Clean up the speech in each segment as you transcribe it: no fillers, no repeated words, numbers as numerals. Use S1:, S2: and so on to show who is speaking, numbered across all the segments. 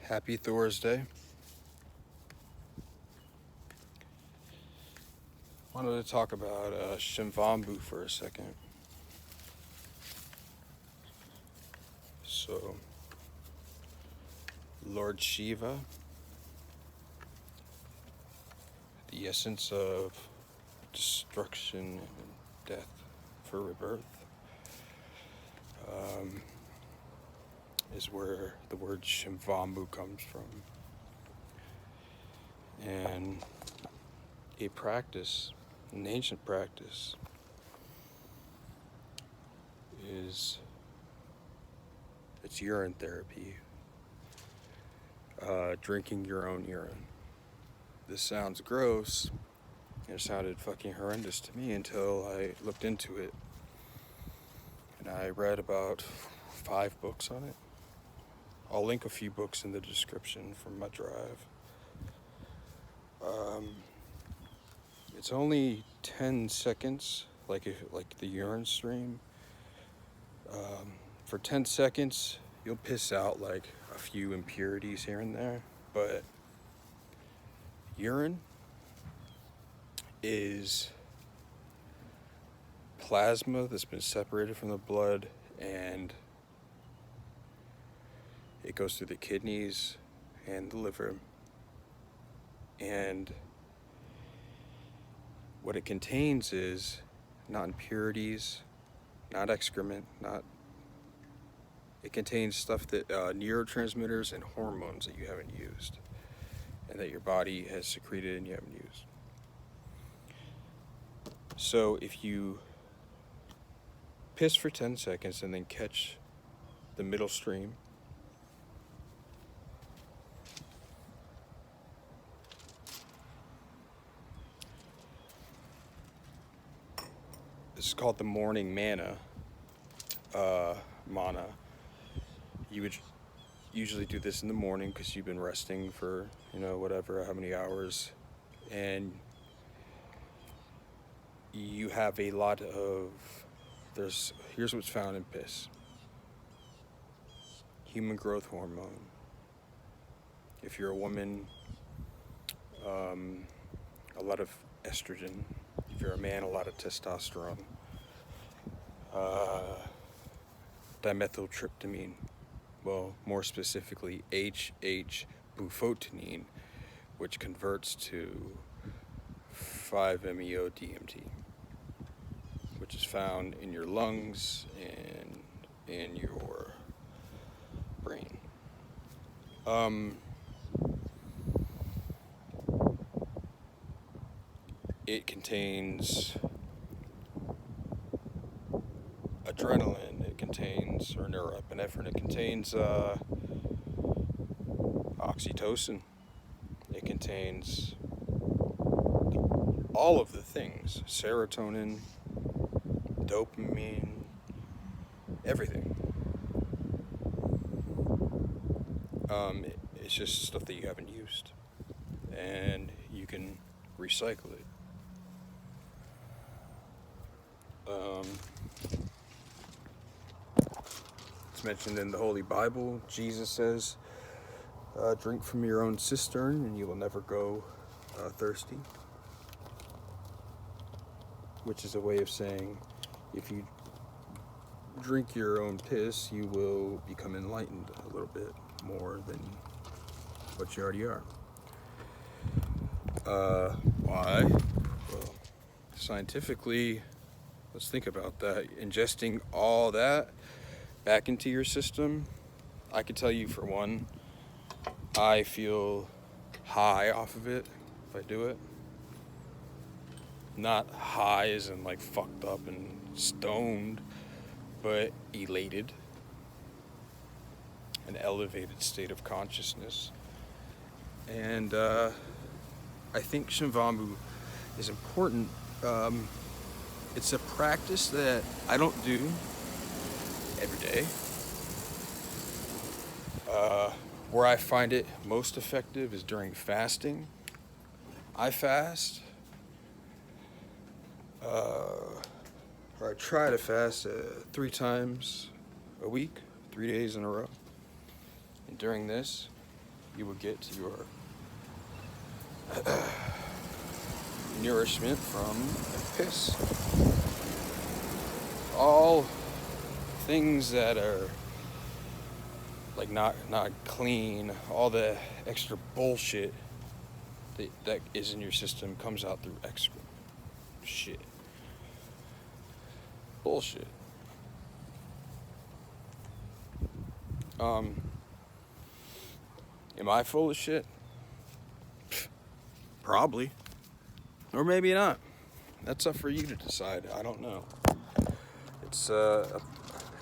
S1: Happy Thursday. Wanted to talk about Shivambu for a second. So, Lord Shiva, the essence of destruction and death for rebirth, is where the word Shivambu comes from. And an ancient practice, it's urine therapy, drinking your own urine. This sounds gross. It sounded fucking horrendous to me until I looked into it. And I read about 5 books on it. I'll link a few books in the description from my drive. It's only 10 seconds, like the urine stream. For 10 seconds, you'll piss out like a few impurities here and there, but urine is plasma that's been separated from the blood, and it goes through the kidneys and the liver, and what it contains is not impurities, not excrement, it contains stuff that neurotransmitters and hormones that you haven't used and that your body has secreted and you haven't used. So if you piss for 10 seconds and then catch the middle stream, this is called the morning mana. You would usually do this in the morning because you've been resting for, whatever, how many hours. And you have a lot of, here's what's found in piss. Human growth hormone. If you're a woman, a lot of estrogen. If you're a man, a lot of testosterone. Dimethyltryptamine. Well, more specifically, HH-bufotenine, which converts to 5-MeO-DMT, which is found in your lungs and in your brain. It contains adrenaline, it contains, or norepinephrine, it contains oxytocin, it contains all of the things, serotonin, dopamine, everything. It's just stuff that you haven't used, and you can recycle it. It's mentioned in the Holy Bible. Jesus says, drink from your own cistern and you will never go thirsty. Which is a way of saying, if you drink your own piss, you will become enlightened a little bit more than what you already are. Why? Well, scientifically, let's think about that. Ingesting all that back into your system, I can tell you for one, I feel high off of it if I do it. Not high as in like fucked up and stoned, but elated. An elevated state of consciousness. And I think Shivambu is important. It's a practice that I don't do every day. Where I find it most effective is during fasting. I fast, or I try to fast 3 times a week, 3 days in a row. And during this, you will get your nourishment from piss. All things that are like not clean, all the extra bullshit that is in your system comes out through excrement. Shit. Bullshit. Am I full of shit? Probably. Or maybe not. That's up for you to decide. I don't know. It's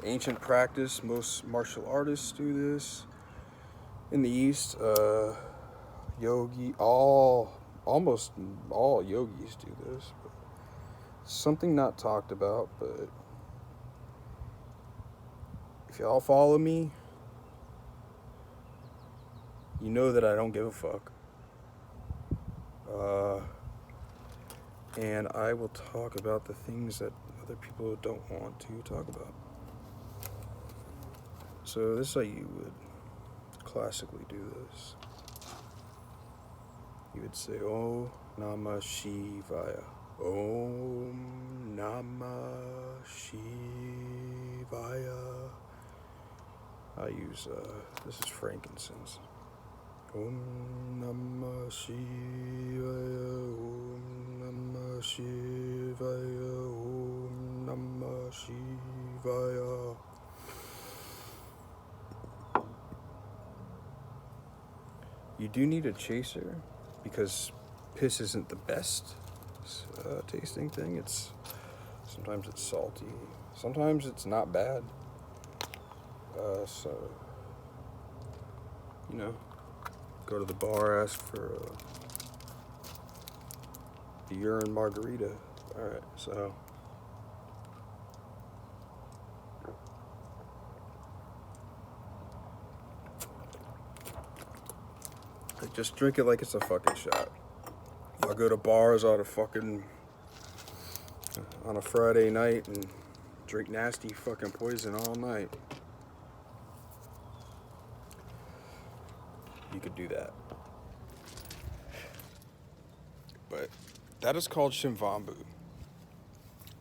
S1: ancient practice. Most martial artists do this. In the East, almost all yogis do this. But something not talked about, but if y'all follow me, you know that I don't give a fuck. And I will talk about the things that other people don't want to talk about. So this is how you would classically do this. You would say, Om Namah Shivaya. Om Namah Shivaya. I use, this is frankincense. Om Namah Shivaya. Om Namah Shivaya. Om Namah Shivaya. You do need a chaser because piss isn't the best tasting thing. Sometimes it's salty, sometimes it's not bad. So go to the bar, ask for a urine margarita. All right, so. Just drink it like it's a fucking shot. I go to bars on a Friday night and drink nasty fucking poison all night. You could do that. But that is called Shivambu.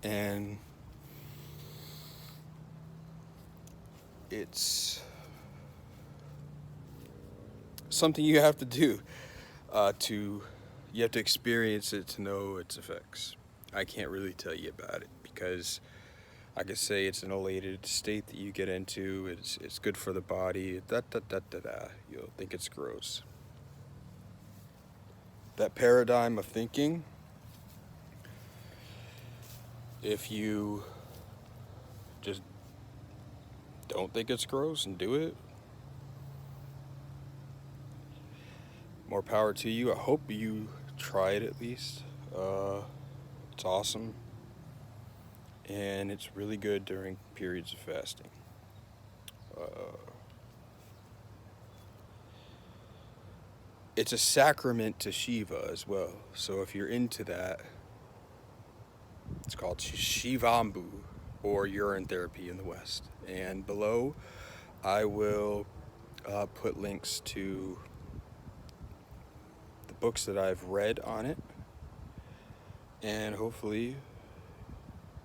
S1: And it's something you have to do you have to experience it to know its effects. I can't really tell you about it because I could say it's an elated state that you get into. It's good for the body. You'll think it's gross. That paradigm of thinking, if you just don't think it's gross and do it, more power to you. I hope you try it at least. It's awesome. And it's really good during periods of fasting. It's a sacrament to Shiva as well. So if you're into that, it's called Shivambu, or urine therapy in the West. And below, I will put links to the books that I've read on it. And hopefully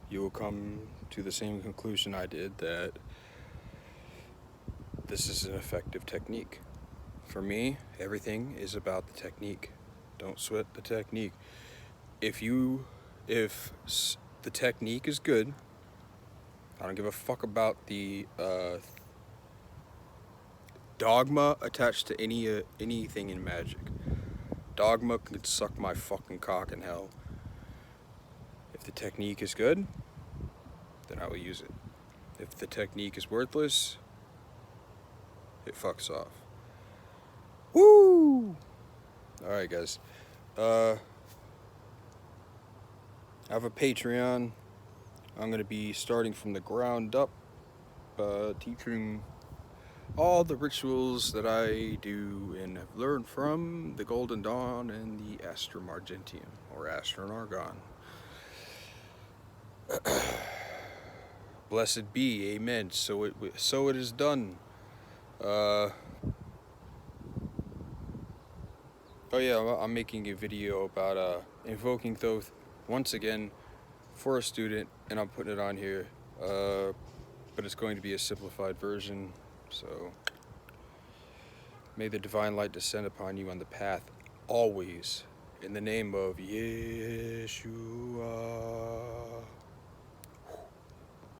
S1: you will come to the same conclusion I did, that this is an effective technique. For me, everything is about the technique. Don't sweat the technique. If the technique is good, I don't give a fuck about the dogma attached to anything in magic. Dogma could suck my fucking cock in hell. If the technique is good, then I will use it. If the technique is worthless, it fucks off. Woo! Alright, guys. I have a Patreon. I'm going to be starting from the ground up, teaching all the rituals that I do and have learned from the Golden Dawn and the Astrum Argentium, or Astrum Argon. Blessed be, amen. So it is done. Oh yeah, I'm making a video about invoking Thoth once again for a student, and I'm putting it on here. But it's going to be a simplified version. So may the divine light descend upon you on the path always, in the name of Yeshua.